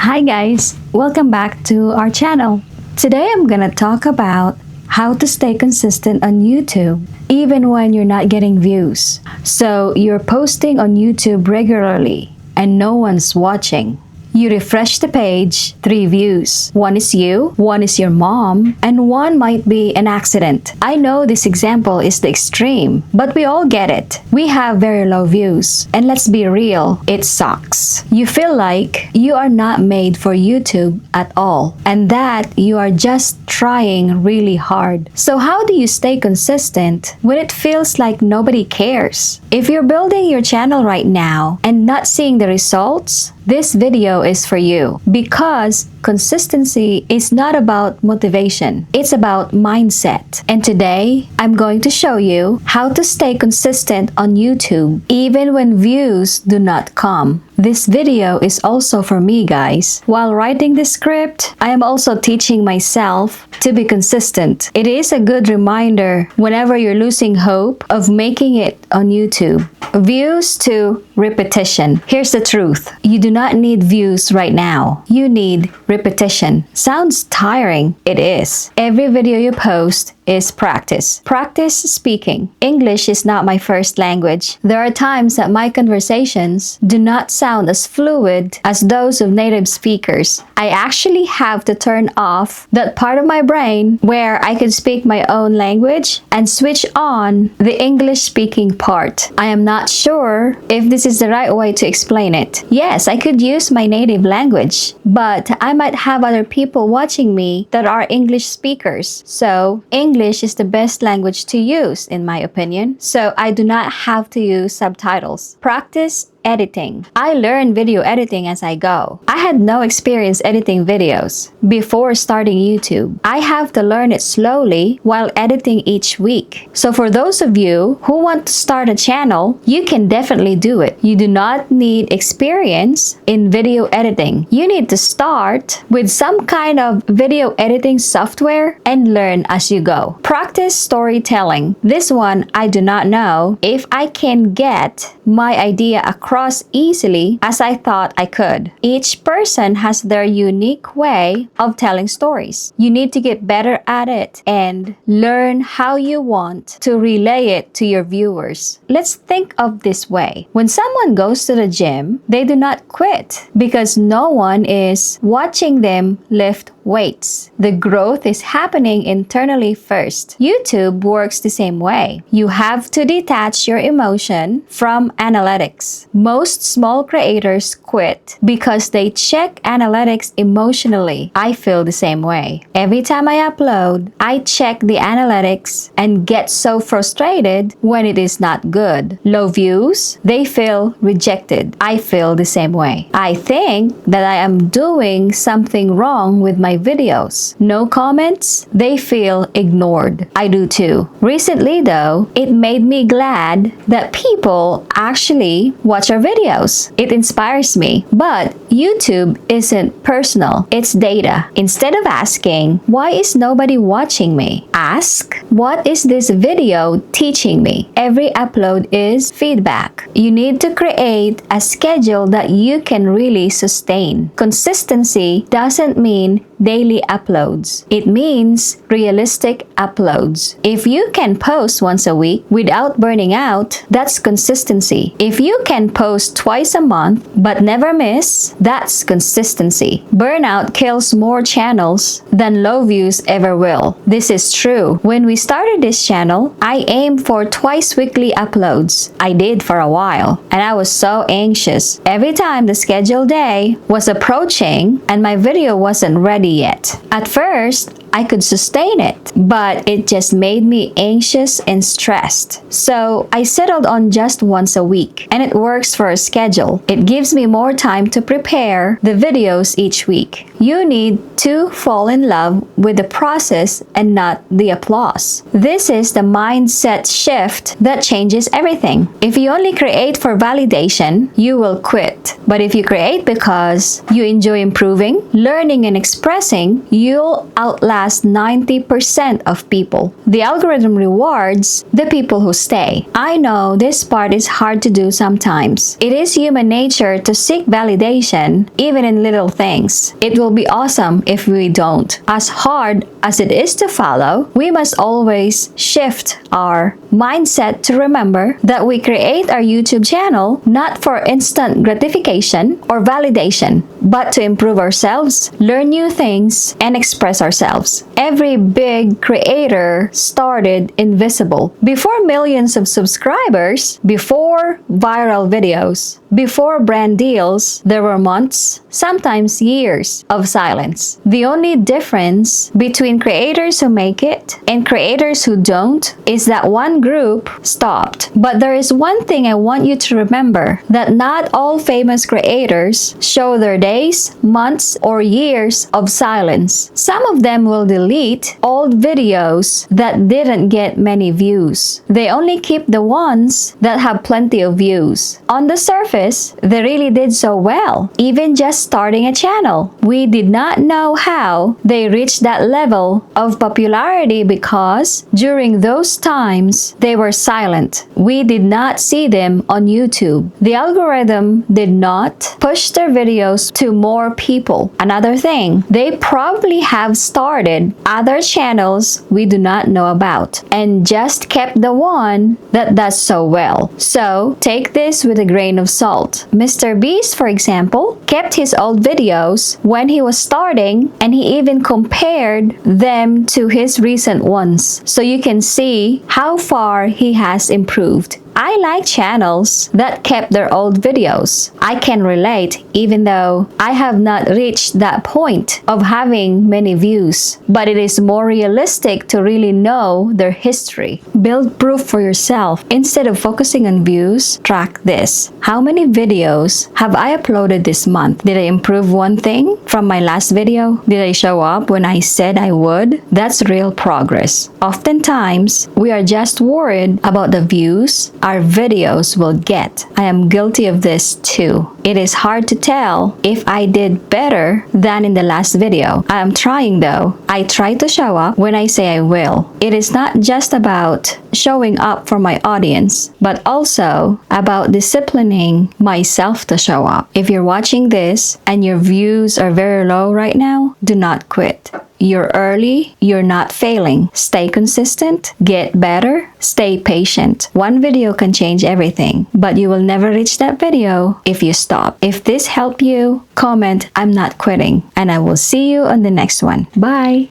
Hi guys, welcome back to our channel. Today I'm gonna talk about how to stay consistent on YouTube even when you're not getting views. So you're posting on YouTube regularly and no one's watching. You refresh the page, 3 views. One is you, one is your mom, and one might be an accident. I know this example is the extreme, but we all get it. We have very low views, and let's be real, it sucks. You feel like you are not made for YouTube at all, and that you are just trying really hard. So how do you stay consistent when it feels like nobody cares? If you're building your channel right now and not seeing the results, this video is for you because consistency is not about motivation. It's about mindset. And today, I'm going to show you how to stay consistent on YouTube even when views do not come. This video is also for me, guys. While writing the script, I am also teaching myself to be consistent. It is a good reminder whenever you're losing hope of making it on YouTube. Views to repetition. Here's the truth. You do not need views right now. You need repetition. Sounds tiring. It is. Every video you post is practice. Practice speaking. English is not my first language. There are times that my conversations do not sound as fluid as those of native speakers. I actually have to turn off that part of my brain where I can speak my own language and switch on the English speaking part. I am not sure if this is the right way to explain it. Yes, I could use my native language, but I might have other people watching me that are English speakers. So English is the best language to use, in my opinion. So I do not have to use subtitles. Practice editing. I learned video editing as I go. I had no experience editing videos before starting YouTube. I have to learn it slowly while editing each week. So for those of you who want to start a channel, you can definitely do it. You do not need experience in video editing. You need to start with some kind of video editing software and learn as you go. Practice storytelling. This one, I do not know if I can get my idea across easily as I thought I could. Each person has their unique way of telling stories. You need to get better at it and learn how you want to relay it to your viewers. Let's think of this way. When someone goes to the gym, they do not quit because no one is watching them lift weights. The growth is happening internally first. YouTube works the same way. You have to detach your emotion from analytics. Most small creators quit because they check analytics emotionally. I feel the same way. Every time I upload, I check the analytics and get so frustrated when it is not good. Low views, they feel rejected. I feel the same way. I think that I am doing something wrong with my videos. No comments, they feel ignored. I do too. Recently though, it made me glad that people actually watch our videos. It inspires me. But YouTube isn't personal, it's data. Instead of asking, why is nobody watching me? Ask, what is this video teaching me? Every upload is feedback. You need to create a schedule that you can really sustain. Consistency doesn't mean daily uploads. It means realistic uploads. If you can post once a week without burning out, that's consistency. If you can post twice a month but never miss, that's consistency. Burnout kills more channels than low views ever will. This is true. When we started this channel, I aimed for twice weekly uploads. I did for a while, and I was so anxious. Every time the scheduled day was approaching and my video wasn't ready yet. At first, I could sustain it, but it just made me anxious and stressed. So I settled on just once a week, and it works for a schedule. It gives me more time to prepare the videos each week. You need to fall in love with the process and not the applause. This is the mindset shift that changes everything. If you only create for validation, you will quit. But if you create because you enjoy improving, learning, and expressing, you'll outlast surpassed 90% of people. The algorithm rewards the people who stay. I know this part is hard to do sometimes. It is human nature to seek validation, even in little things. It will be awesome if we don't. As hard as it is to follow, we must always shift our mindset to remember that we create our YouTube channel not for instant gratification or validation, but to improve ourselves, learn new things, and express ourselves. Every big creator started invisible. Before millions of subscribers, before viral videos, before brand deals, there were months, sometimes years, of silence. The only difference between creators who make it and creators who don't is that one group stopped. But there is one thing I want you to remember, that not all famous creators show their days, months, or years of silence. Some of them will delete old videos that didn't get many views. They only keep the ones that have plenty of views. On the surface, they really did so well, even just starting a channel. We did not know how they reached that level of popularity because during those times, they were silent. We did not see them on YouTube. The algorithm did not push their videos to more people. Another thing, they probably have started other channels we do not know about and just kept the one that does so well. So take this with a grain of salt. Mr. Beast, for example, kept his old videos when he was starting, and he even compared them to his recent ones. So you can see how far he has improved. I like channels that kept their old videos. I can relate even though I have not reached that point of having many views, but it is more realistic to really know their history. Build proof for yourself. Instead of focusing on views, track this. How many videos have I uploaded this month? Did I improve one thing from my last video? Did I show up when I said I would? That's real progress. Oftentimes, we are just worried about the views our videos will get. I am guilty of this too. It is hard to tell if I did better than in the last video. I am trying though. I try to show up when I say I will. It is not just about showing up for my audience, but also about disciplining myself to show up. If you're watching this and your views are very low right now, do not quit. You're early, you're not failing. Stay consistent, get better, stay patient. One video can change everything, but you will never reach that video if you stop. If this helped you, comment, "I'm not quitting," and I will see you on the next one. Bye!